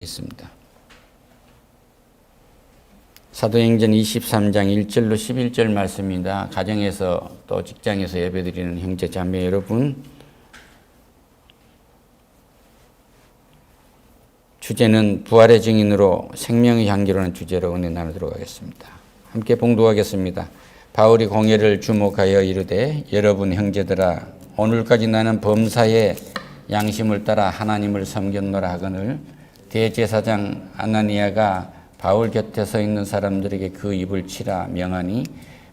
있습니다. 사도행전 23장 1절로 11절 말씀입니다. 가정에서 또 직장에서 예배드리는 형제 자매 여러분, 주제는 부활의 증인으로 생명의 향기로는 주제로 은혜 나누도록 하겠습니다. 함께 봉독하겠습니다. 바울이 공회를 주목하여 이르되, 여러분 형제들아, 오늘까지 나는 범사에 양심을 따라 하나님을 섬겼노라 하거늘, 대제사장 아나니아가 바울 곁에 서 있는 사람들에게 그 입을 치라 명하니,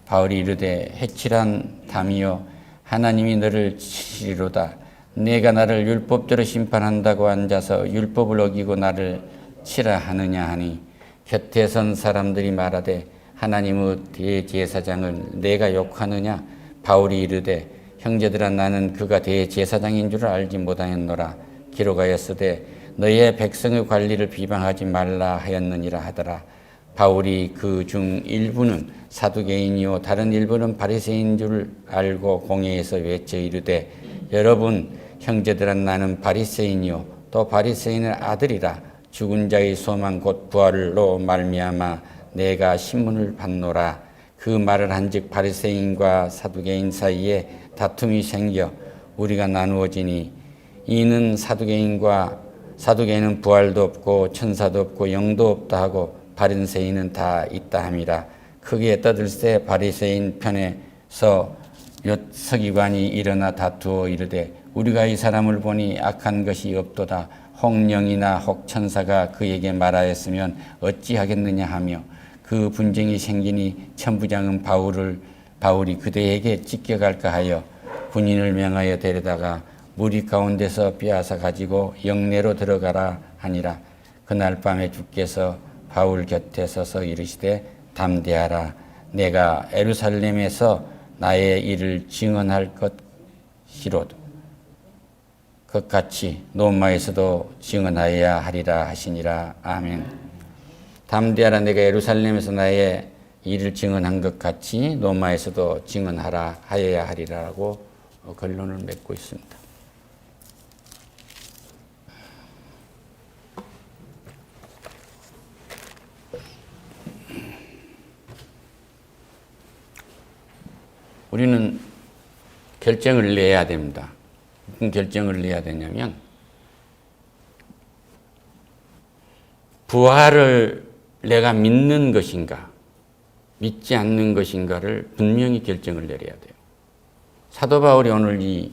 바울이 이르되, 해칠한 담이여, 하나님이 너를 치리로다. 내가 나를 율법대로 심판한다고 앉아서 율법을 어기고 나를 치라 하느냐 하니, 곁에 선 사람들이 말하되, 하나님의 대제사장을 내가 욕하느냐? 바울이 이르되, 형제들아, 나는 그가 대제사장인 줄 알지 못하였노라. 기록하였으되 너의 백성의 관리를 비방하지 말라 하였느니라 하더라. 바울이 그 중 일부는 사두개인이요 다른 일부는 바리새인 줄 알고 공회에서 외쳐 이르되, 여러분 형제들아, 나는 바리새인이요 또 바리새인의 아들이라. 죽은 자의 소망 곧 부활로 말미암아 내가 신문을 받노라. 그 말을 한즉 바리새인과 사두개인 사이에 다툼이 생겨 우리가 나누어지니, 이는 사두개인은 부활도 없고 천사도 없고 영도 없다 하고 바리새인은 다 있다 함이라. 크게 떠들세 바리새인 편에서 몇 서기관이 일어나 다투어 이르되, 우리가 이 사람을 보니 악한 것이 없도다. 혹 영이나 혹 천사가 그에게 말하였으면 어찌하겠느냐 하며, 그 분쟁이 생기니 천부장은 바울이 그대에게 찢겨갈까 하여 군인을 명하여 데려다가 무리 가운데서 빼앗아 가지고 영내로 들어가라 하니라. 그날 밤에 주께서 바울 곁에 서서 이르시되, 담대하라. 내가 예루살렘에서 나의 일을 증언할 것이로도 그같이 로마에서도 증언하여야 하리라 하시니라. 아멘. 담대하라. 내가 예루살렘에서 나의 일을 증언한 것 같이 로마에서도 증언하라 하여야 하리라고 결론을 맺고 있습니다. 우리는 결정을 내야 됩니다. 무슨 결정을 내야 되냐면, 부활을 내가 믿는 것인가 믿지 않는 것인가를 분명히 결정을 내려야 돼요. 사도 바울이 오늘 이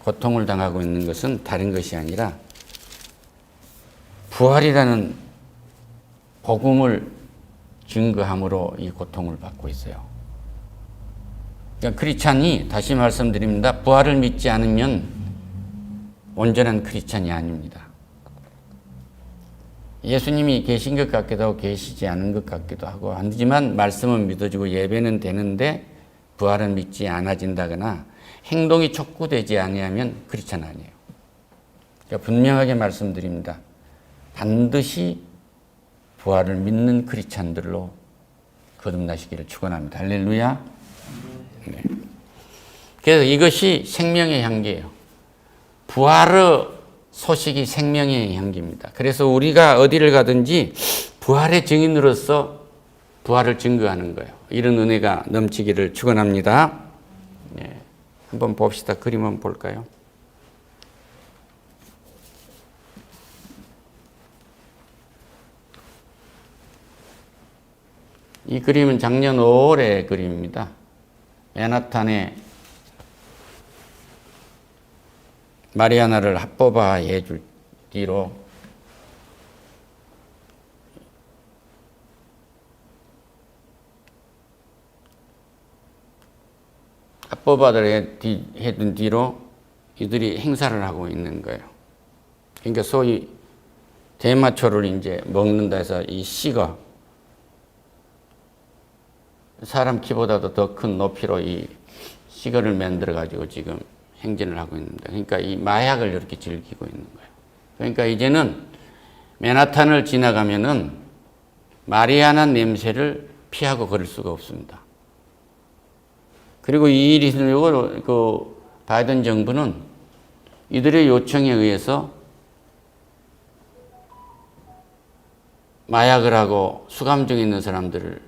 고통을 당하고 있는 것은 다른 것이 아니라 부활이라는 복음을 증거함으로 이 고통을 받고 있어요. 그러니까 크리스찬이, 다시 말씀드립니다, 부활을 믿지 않으면 온전한 크리스찬이 아닙니다. 예수님이 계신 것 같기도 하고 계시지 않은 것 같기도 하고, 하지만 말씀은 믿어지고 예배는 되는데 부활은 믿지 않아진다거나 행동이 촉구되지 아니하면 크리스찬 아니에요. 그러니까 분명하게 말씀드립니다. 반드시 부활을 믿는 크리스찬들로 거듭나시기를 축원합니다. 할렐루야. 네. 그래서 이것이 생명의 향기예요. 부활의 소식이 생명의 향기입니다. 그래서 우리가 어디를 가든지 부활의 증인으로서 부활을 증거하는 거예요. 이런 은혜가 넘치기를 축원합니다. 네. 한번 봅시다. 그림 한번 볼까요? 이 그림은 작년 5월의 그림입니다. 맨하탄에 마리아나를 합법화 해줄 뒤로 합법화를 해둔 뒤로 이들이 행사를 하고 있는 거예요. 그러니까 소위 대마초를 이제 먹는다 해서 이 씨가 사람 키보다도 더 큰 높이로 이 시거를 만들어 가지고 지금 행진을 하고 있는데, 그러니까 이 마약을 이렇게 즐기고 있는 거예요. 그러니까 이제는 맨하탄을 지나가면은 마리아나 냄새를 피하고 걸을 수가 없습니다. 그리고 이 일이 있으려고 그 바이든 정부는 이들의 요청에 의해서 마약을 하고 수감 중에 있는 사람들을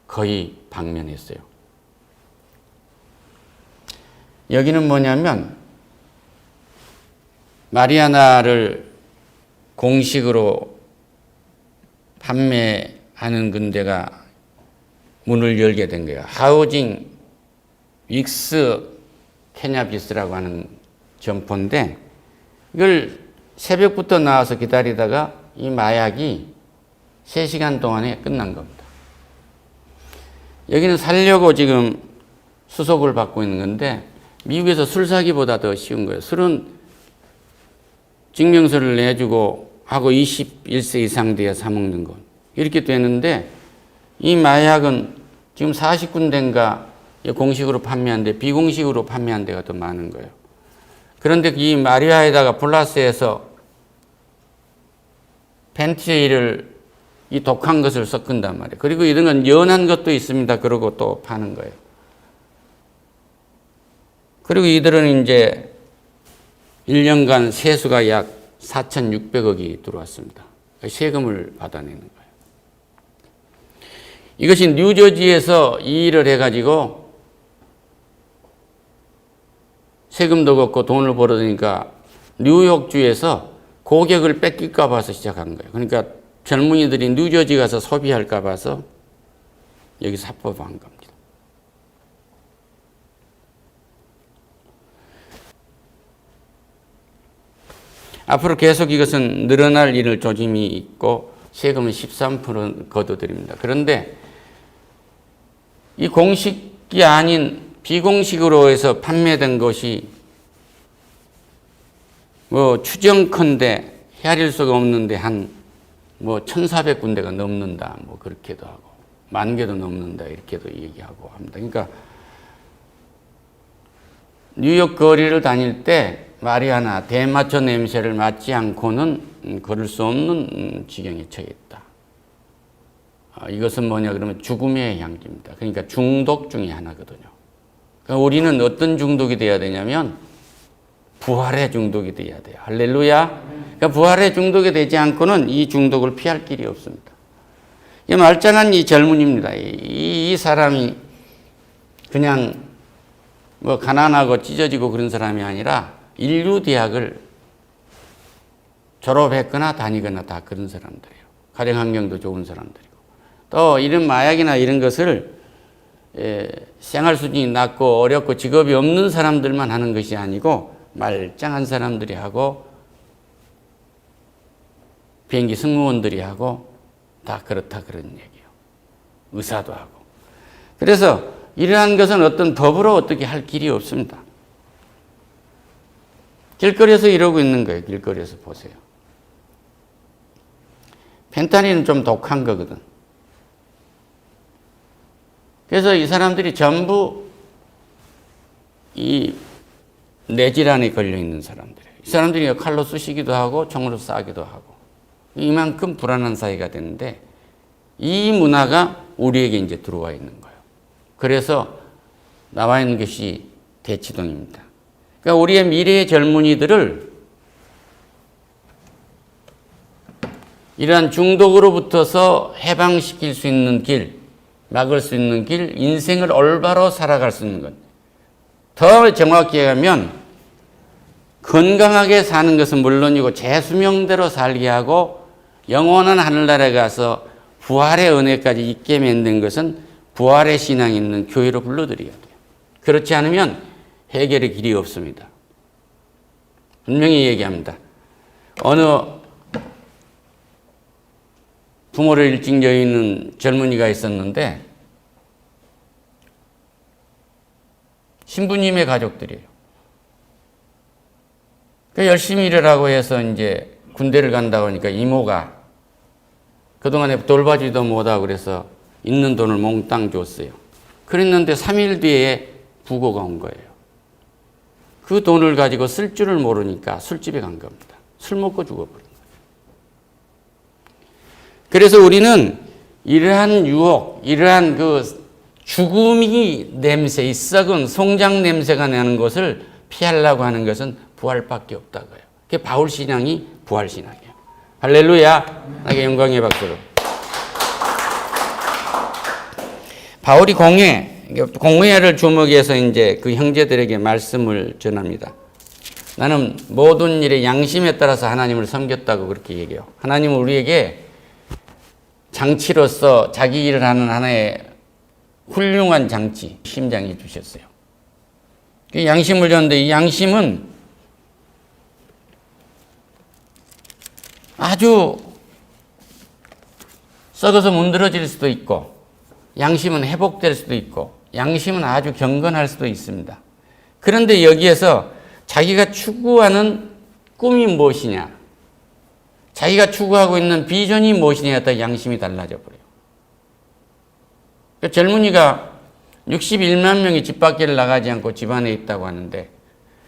거의 방면했어요. 여기는 뭐냐면 마리아나를 공식으로 판매하는 군데가 문을 열게 된 거예요. 하우징 윅스 캐냐비스라고 하는 점포인데 이걸 새벽부터 나와서 기다리다가 이 마약이 3시간 동안에 끝난 겁니다. 여기는 살려고 지금 수속을 받고 있는 건데 미국에서 술 사기보다 더 쉬운 거예요. 술은 증명서를 내주고 하고 21세 이상 돼야 사먹는 것. 이렇게 되는데 이 마약은 지금 40군데인가 공식으로 판매하는데 비공식으로 판매한 데가 더 많은 거예요. 그런데 이 마리아에다가 플러스해서 펜티레이를 이 독한 것을 섞은단 말이에요. 그리고 이런 건 연한 것도 있습니다. 그러고 또 파는 거예요. 그리고 이들은 이제 1년간 세수가 약 4,600억이 들어왔습니다. 세금을 받아내는 거예요. 이것이 뉴저지에서 이 일을 해가지고 세금도 걷고 돈을 벌어들이니까 뉴욕주에서 고객을 뺏길까 봐서 시작한 거예요. 그러니까 젊은이들이 뉴저지 가서 소비할까 봐서 여기 사법한 겁니다. 앞으로 계속 이것은 늘어날 일을 조짐이 있고 세금은 13% 거둬들입니다. 그런데 이 공식이 아닌 비공식으로 해서 판매된 것이 뭐 추정컨대 헤아릴 수가 없는데 한 뭐 1,400군데가 넘는다. 뭐 그렇게도 하고 10,000개도 넘는다. 이렇게도 얘기하고 합니다. 그러니까 뉴욕 거리를 다닐 때 마리아나 대마초 냄새를 맡지 않고는 걸을 수 없는 지경에 처했다. 이것은 뭐냐 그러면 죽음의 향기입니다. 그러니까 중독 중에 하나거든요. 그러니까 우리는 어떤 중독이 돼야 되냐면 부활의 중독이 돼야 돼요. 할렐루야. 그러니까 부활의 중독이 되지 않고는 이 중독을 피할 길이 없습니다. 이 말짱한 이 젊은이입니다. 이 사람이 그냥 뭐 가난하고 찢어지고 그런 사람이 아니라 인류대학을 졸업했거나 다니거나 다 그런 사람들이에요. 가정환경도 좋은 사람들이고. 또 이런 마약이나 이런 것을 생활 수준이 낮고 어렵고 직업이 없는 사람들만 하는 것이 아니고 말짱한 사람들이 하고 비행기 승무원들이 하고 다 그렇다 그런 얘기예요. 의사도 하고. 그래서 이러한 것은 어떤 법으로 어떻게 할 길이 없습니다. 길거리에서 이러고 있는 거예요. 길거리에서 보세요. 펜타닐은 좀 독한 거거든. 그래서 이 사람들이 전부 이 뇌질환에 걸려 있는 사람들이에요. 이 사람들이 칼로 쑤시기도 하고 총으로 쏴기도 하고 이만큼 불안한 사회가 되는데 이 문화가 우리에게 이제 들어와 있는 거예요. 그래서 나와 있는 것이 대치동입니다. 그러니까 우리의 미래의 젊은이들을 이러한 중독으로부터서 해방시킬 수 있는 길, 막을 수 있는 길, 인생을 올바로 살아갈 수 있는 것. 더 정확히 하면 건강하게 사는 것은 물론이고 제 수명대로 살게 하고 영원한 하늘나라에 가서 부활의 은혜까지 있게 만든 것은 부활의 신앙이 있는 교회로 불러들여야 돼요. 그렇지 않으면 해결의 길이 없습니다. 분명히 얘기합니다. 어느 부모를 일찍 여의는 젊은이가 있었는데 신부님의 가족들이에요. 열심히 일하라고 해서 이제 군대를 간다고 하니까 이모가 그동안에 돌봐주지도 못하고 그래서 있는 돈을 몽땅 줬어요. 그랬는데 3일 뒤에 부고가 온 거예요. 그 돈을 가지고 쓸 줄을 모르니까 술집에 간 겁니다. 술 먹고 죽어버린 거예요. 그래서 우리는 이러한 유혹, 이러한 그 죽음이 냄새, 이 썩은 송장 냄새가 나는 것을 피하려고 하는 것은 부활밖에 없다고요. 그게 바울 신앙이 부활 신앙이에요. 할렐루야. 나에게 영광의 박수로. 바울이 공회를 주목해서 이제 그 형제들에게 말씀을 전합니다. 나는 모든 일에 양심에 따라서 하나님을 섬겼다고 그렇게 얘기해요. 하나님은 우리에게 장치로서 자기 일을 하는 하나의 훌륭한 장치, 심장해 주셨어요. 양심을 줬는데 이 양심은 아주 썩어서 문드러질 수도 있고, 양심은 회복될 수도 있고, 양심은 아주 경건할 수도 있습니다. 그런데 여기에서 자기가 추구하는 꿈이 무엇이냐, 자기가 추구하고 있는 비전이 무엇이냐에 따라 양심이 달라져 버려요. 그러니까 젊은이가 61만 명이 집 밖에 나가지 않고 집 안에 있다고 하는데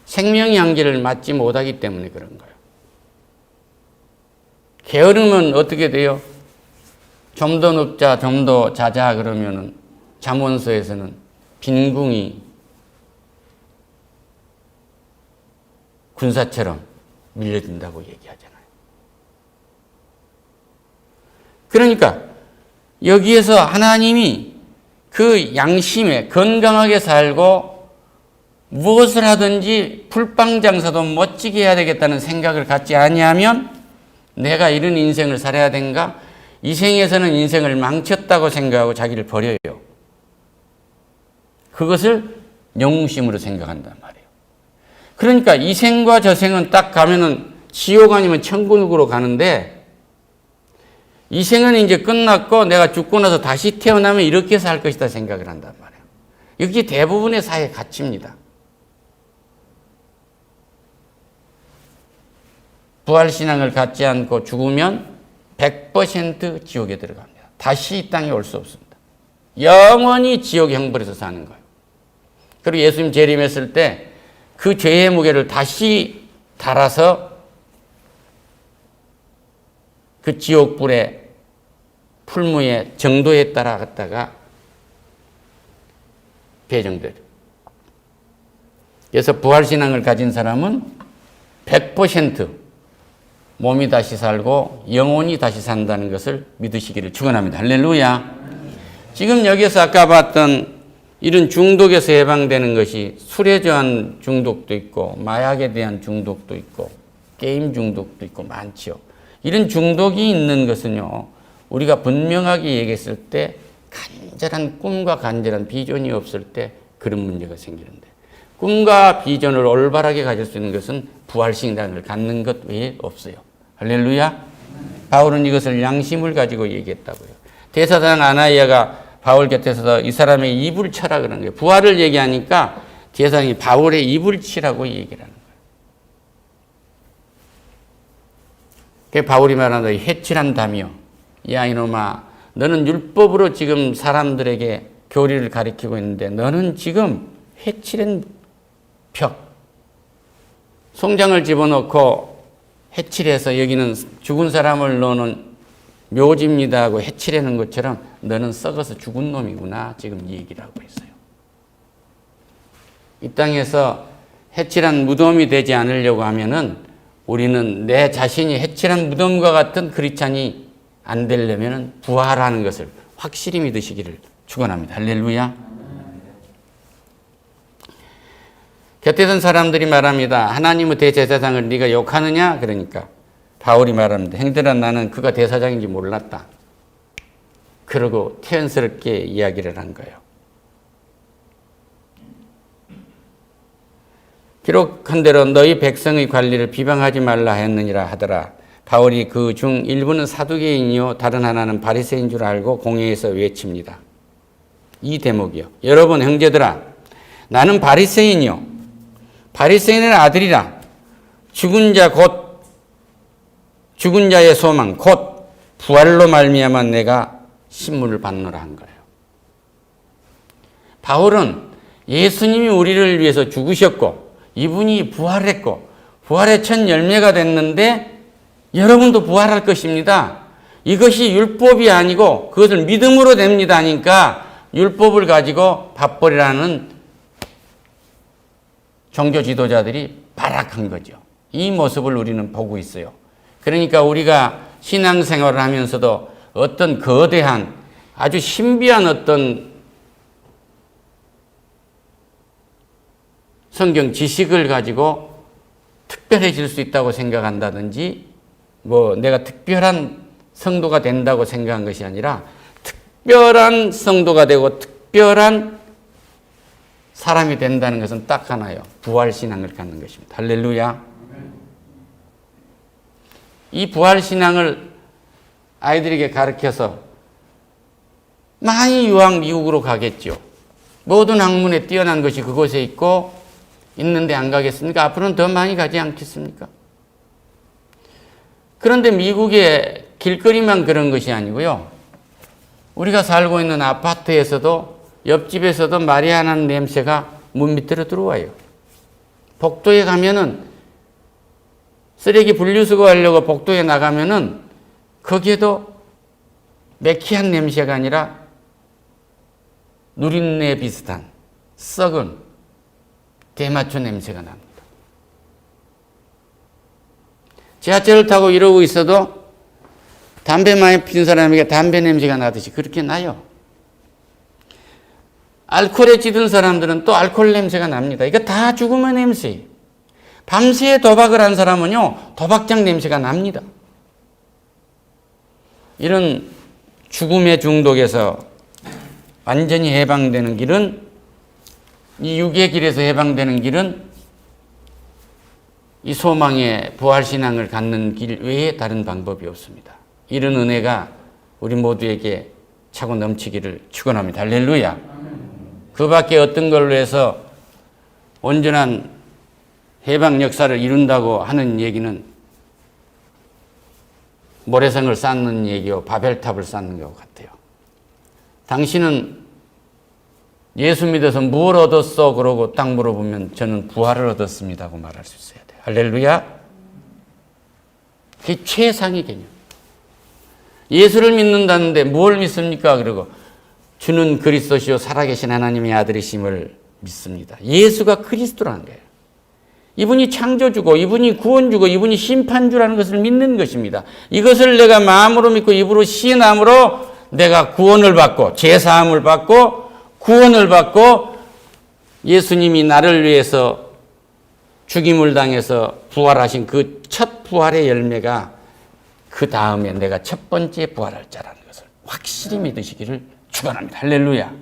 생명의 한계를 맞지 못하기 때문에 그런 거예요. 게으르면 어떻게 돼요? 좀 더 눕자, 좀 더 자자 그러면은 잠언서에서는 빈궁이 군사처럼 밀려든다고 얘기하잖아요. 그러니까 여기에서 하나님이 그 양심에 건강하게 살고 무엇을 하든지 풀빵장사도 멋지게 해야 되겠다는 생각을 갖지 아니하면 내가 이런 인생을 살아야 된가? 이 생에서는 인생을 망쳤다고 생각하고 자기를 버려요. 그것을 영웅심으로 생각한단 말이에요. 그러니까 이 생과 저 생은 딱 가면은 지옥 아니면 천국으로 가는데 이 생은 이제 끝났고 내가 죽고 나서 다시 태어나면 이렇게 살 것이다 생각을 한단 말이에요. 이게 대부분의 사회 가치입니다. 부활신앙을 갖지 않고 죽으면 100% 지옥에 들어갑니다. 다시 이 땅에 올 수 없습니다. 영원히 지옥 형벌에서 사는 거예요. 그리고 예수님 재림했을 때 그 죄의 무게를 다시 달아서 그 지옥불의 풀무의 정도에 따라 갔다가 배정돼요. 그래서 부활신앙을 가진 사람은 100% 몸이 다시 살고 영혼이 다시 산다는 것을 믿으시기를 축원합니다. 할렐루야. 지금 여기서 아까 봤던 이런 중독에서 해방되는 것이 술에 대한 중독도 있고 마약에 대한 중독도 있고 게임 중독도 있고 많죠. 이런 중독이 있는 것은요, 우리가 분명하게 얘기했을 때 간절한 꿈과 간절한 비전이 없을 때 그런 문제가 생기는데, 꿈과 비전을 올바르게 가질 수 있는 것은 부활신앙을 갖는 것 외에 없어요. 할렐루야. 바울은 이것을 양심을 가지고 얘기했다고요. 대사장 아나니아가 바울 곁에서 이 사람의 입을 쳐라 그러는 거예요. 부활을 얘기하니까 대사장이 바울의 입을 치라고 얘기를 하는 거예요. 바울이 말한다. 해칠한다며. 야 이놈아, 너는 율법으로 지금 사람들에게 교리를 가리키고 있는데 너는 지금 해칠한 벽, 송장을 집어넣고 해칠해서 여기는 죽은 사람을 넣는 묘지입니다 하고 해칠하는 것처럼 너는 썩어서 죽은 놈이구나 지금 얘기를 하고 있어요. 이 땅에서 해칠한 무덤이 되지 않으려고 하면은 우리는 내 자신이 해칠한 무덤과 같은 크리스찬이 안 되려면 부활하는 것을 확실히 믿으시기를 축원합니다. 할렐루야. 곁에 선 사람들이 말합니다. 하나님의 대제사장을 네가 욕하느냐? 그러니까 바울이 말합니다. 형들아, 나는 그가 대사장인지 몰랐다. 그러고 태연스럽게 이야기를 한 거예요. 기록한 대로 너희 백성의 관리를 비방하지 말라 했느니라 하더라. 바울이 그 중 일부는 사두개인이요 다른 하나는 바리새인 줄 알고 공회에서 외칩니다. 이 대목이요. 여러분 형제들아, 나는 바리새인이요 바리새인의 아들이라. 죽은 자의 소망 곧 부활로 말미암아 내가 신문을 받노라 한 거예요. 바울은 예수님이 우리를 위해서 죽으셨고 이분이 부활했고 부활의 첫 열매가 됐는데 여러분도 부활할 것입니다. 이것이 율법이 아니고 그것을 믿음으로 됩니다 하니까 율법을 가지고 밥벌이라는 종교 지도자들이 발악한 거죠. 이 모습을 우리는 보고 있어요. 그러니까 우리가 신앙생활을 하면서도 어떤 거대한 아주 신비한 어떤 성경 지식을 가지고 특별해질 수 있다고 생각한다든지 내가 특별한 성도가 된다고 생각한 것이 아니라 특별한 성도가 되고 특별한 사람이 된다는 것은 딱 하나요. 부활신앙을 갖는 것입니다. 할렐루야. 이 부활신앙을 아이들에게 가르쳐서 많이 유학 미국으로 가겠죠. 모든 학문에 뛰어난 것이 그곳에 있는데 안 가겠습니까? 앞으로는 더 많이 가지 않겠습니까? 그런데 미국의 길거리만 그런 것이 아니고요. 우리가 살고 있는 아파트에서도 옆집에서도 말이 안 하는 냄새가 문 밑으로 들어와요. 복도에 가면은 쓰레기 분리수거하려고 복도에 나가면은 거기에도 매캐한 냄새가 아니라 누린내 비슷한 썩은 대마초 냄새가 납니다. 지하철을 타고 이러고 있어도 담배 많이 피운 사람에게 담배 냄새가 나듯이 그렇게 나요. 알코올에 찌든 사람들은 또 알코올 냄새가 납니다. 이거 다 죽음의 냄새. 밤새 도박을 한 사람은요, 도박장 냄새가 납니다. 이런 죽음의 중독에서 완전히 해방되는 길은, 이 육의 길에서 해방되는 길은 이 소망의 부활신앙을 갖는 길 외에 다른 방법이 없습니다. 이런 은혜가 우리 모두에게 차고 넘치기를 축원합니다. 할렐루야. 그 밖에 어떤 걸로 해서 온전한 해방 역사를 이룬다고 하는 얘기는 모래성을 쌓는 얘기요, 바벨탑을 쌓는 것 같아요. 당신은 예수 믿어서 뭘 얻었어? 그러고 딱 물어보면 저는 부활을 얻었습니다 하고 말할 수 있어야 돼요. 할렐루야. 그게 최상의 개념. 예수를 믿는다는데 뭘 믿습니까? 그러고 주는 그리스도시요 살아계신 하나님의 아들이심을 믿습니다. 예수가 그리스도라는 거예요. 이분이 창조주고 이분이 구원주고 이분이 심판주라는 것을 믿는 것입니다. 이것을 내가 마음으로 믿고 입으로 시인함으로 내가 구원을 받고 죄사함을 받고 구원을 받고 예수님이 나를 위해서 죽임을 당해서 부활하신 그 첫 부활의 열매가 그 다음에 내가 첫 번째 부활할 자라는 것을 확실히 믿으시기를 축원합니다. 할렐루야.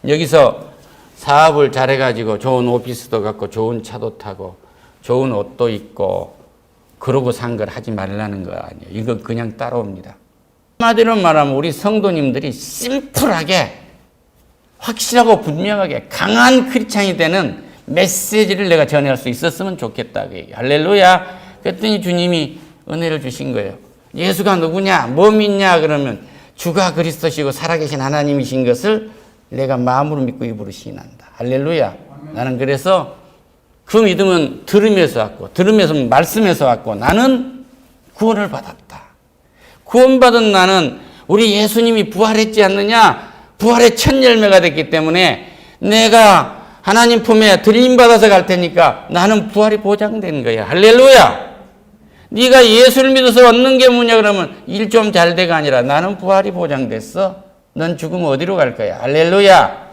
여기서 사업을 잘해가지고 좋은 오피스도 갖고 좋은 차도 타고 좋은 옷도 입고 그러고 산 걸 하지 말라는 거 아니에요. 이건 그냥 따라옵니다. 한마디로 말하면 우리 성도님들이 심플하게 확실하고 분명하게 강한 크리스찬이 되는 메시지를 내가 전할 수 있었으면 좋겠다. 할렐루야. 그랬더니 주님이 은혜를 주신 거예요. 예수가 누구냐? 뭐 믿냐? 그러면 주가 그리스도시고 살아계신 하나님이신 것을 내가 마음으로 믿고 입으로 시인한다. 할렐루야. 나는 그래서 그 믿음은 들으면서 왔고 들으면서 말씀에서 왔고 나는 구원을 받았다. 구원받은 나는 우리 예수님이 부활했지 않느냐? 부활의 첫 열매가 됐기 때문에 내가 하나님 품에 들림받아서 갈 테니까 나는 부활이 보장된 거야. 할렐루야. 네가 예수를 믿어서 얻는 게 뭐냐 그러면 일 좀 잘 돼가 아니라 나는 부활이 보장됐어. 넌 죽으면 어디로 갈 거야. 할렐루야.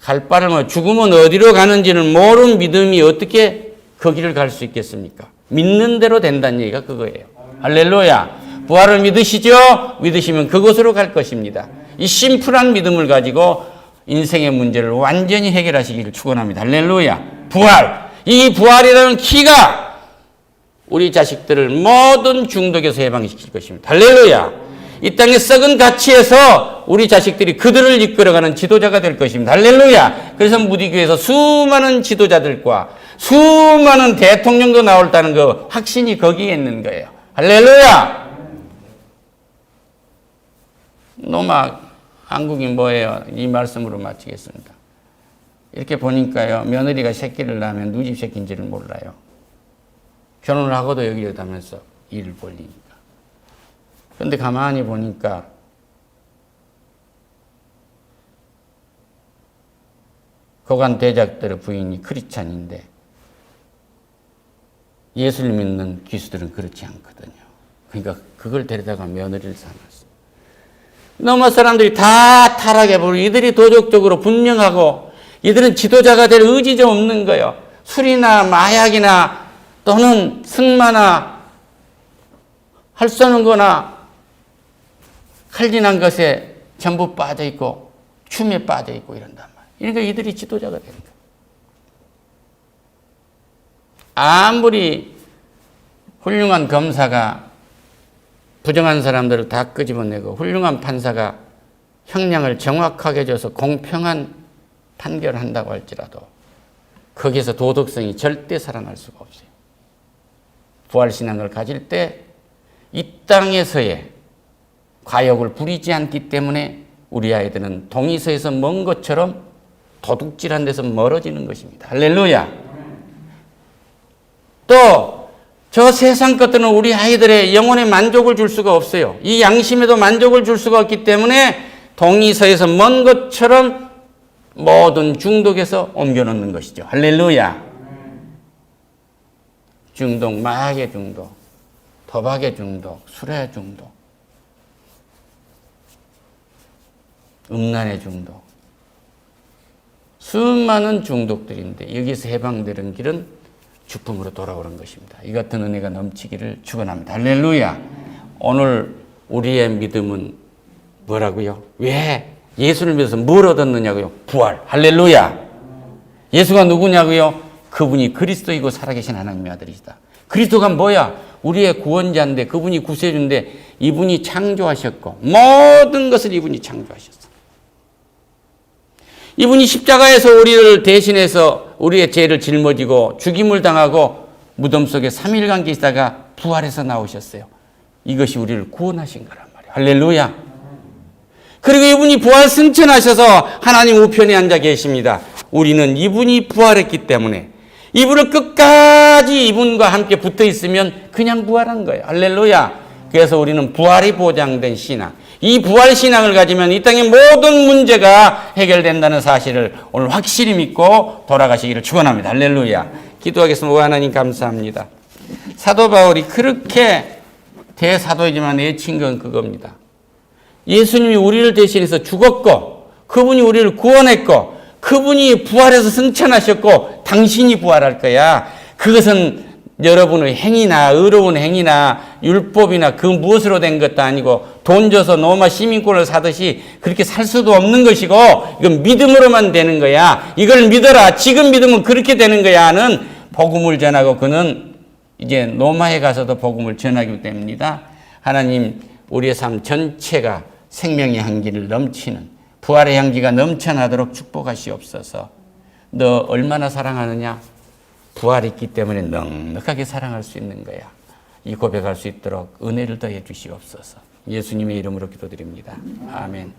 갈 바를 뭐 죽으면 어디로 가는지는 모르는 믿음이 어떻게 그 길을 갈 수 있겠습니까? 믿는 대로 된다는 얘기가 그거예요. 할렐루야. 부활을 믿으시죠? 믿으시면 그곳으로 갈 것입니다. 이 심플한 믿음을 가지고 인생의 문제를 완전히 해결하시기를 축원합니다. 할렐루야. 부활. 이 부활이라는 키가 우리 자식들을 모든 중독에서 해방시킬 것입니다. 할렐루야. 이 땅의 썩은 가치에서 우리 자식들이 그들을 이끌어가는 지도자가 될 것입니다. 할렐루야. 그래서 무디교에서 수많은 지도자들과 수많은 대통령도 나올다는 그 확신이 거기에 있는 거예요. 할렐루야. 노마 한국이 뭐예요? 이 말씀으로 마치겠습니다. 이렇게 보니까요, 며느리가 새끼를 낳으면 누집 새끼인지를 몰라요. 결혼을 하고도 여기려다면서 일을 벌리니까. 그런데 가만히 보니까 고관 대작들의 부인이 크리스찬인데 예수를 믿는 귀수들은 그렇지 않거든요. 그러니까 그걸 데려다가 며느리를 삼았어요. 너무 사람들이 다 타락해버리고 이들이 도덕적으로 분명하고 이들은 지도자가 될 의지도 없는 거예요. 술이나 마약이나 또는 승마나 할 수 없는 거나 칼진한 것에 전부 빠져 있고 춤에 빠져 있고 이런단 말이에요. 그러니까 이들이 지도자가 되는 거예요. 아무리 훌륭한 검사가 부정한 사람들을 다 끄집어내고 훌륭한 판사가 형량을 정확하게 줘서 공평한 판결을 한다고 할지라도 거기에서 도덕성이 절대 살아날 수가 없어요. 부활신앙을 가질 때 이 땅에서의 과욕을 부리지 않기 때문에 우리 아이들은 동의서에서 먼 것처럼 도둑질한 데서 멀어지는 것입니다. 할렐루야. 또 저 세상 것들은 우리 아이들의 영혼에 만족을 줄 수가 없어요. 이 양심에도 만족을 줄 수가 없기 때문에 동의서에서 먼 것처럼 모든 중독에서 옮겨놓는 것이죠. 할렐루야. 중독, 마약의 중독, 도박의 중독, 술의 중독, 음란의 중독. 수많은 중독들인데 여기서 해방되는 길은 주품으로 돌아오는 것입니다. 이 같은 은혜가 넘치기를 축원합니다. 할렐루야. 오늘 우리의 믿음은 뭐라고요? 왜 예수를 믿어서 뭘 얻었느냐고요? 부활. 할렐루야. 예수가 누구냐고요? 그분이 그리스도이고 살아계신 하나님의 아들이시다. 그리스도가 뭐야? 우리의 구원자인데 그분이 구세주인데 이분이 창조하셨고 모든 것을 이분이 창조하셨어. 이분이 십자가에서 우리를 대신해서 우리의 죄를 짊어지고 죽임을 당하고 무덤 속에 3일간 계시다가 부활해서 나오셨어요. 이것이 우리를 구원하신 거란 말이에요. 할렐루야. 그리고 이분이 부활 승천하셔서 하나님 우편에 앉아 계십니다. 우리는 이분이 부활했기 때문에 이분을 끝까지 이분과 함께 붙어 있으면 그냥 부활한 거예요. 할렐루야. 그래서 우리는 부활이 보장된 신앙. 이 부활 신앙을 가지면 이 땅의 모든 문제가 해결된다는 사실을 오늘 확실히 믿고 돌아가시기를 축원합니다. 할렐루야. 기도하겠습니다. 하나님 감사합니다. 사도 바울이 그렇게 대사도이지만 내친 건 그겁니다. 예수님이 우리를 대신해서 죽었고 그분이 우리를 구원했고 그분이 부활해서 승천하셨고 당신이 부활할 거야. 그것은 여러분의 행위나 의로운 행위나 율법이나 그 무엇으로 된 것도 아니고 돈 줘서 로마 시민권을 사듯이 그렇게 살 수도 없는 것이고 이건 믿음으로만 되는 거야. 이걸 믿어라. 지금 믿으면 그렇게 되는 거야 하는 복음을 전하고 그는 이제 로마에 가서도 복음을 전하기 때문입니다. 하나님 우리의 삶 전체가 생명의 향기를 넘치는 부활의 향기가 넘쳐나도록 축복하시옵소서. 너 얼마나 사랑하느냐? 부활이 있기 때문에 넉넉하게 사랑할 수 있는 거야. 이 고백할 수 있도록 은혜를 더해 주시옵소서. 예수님의 이름으로 기도드립니다. 아멘.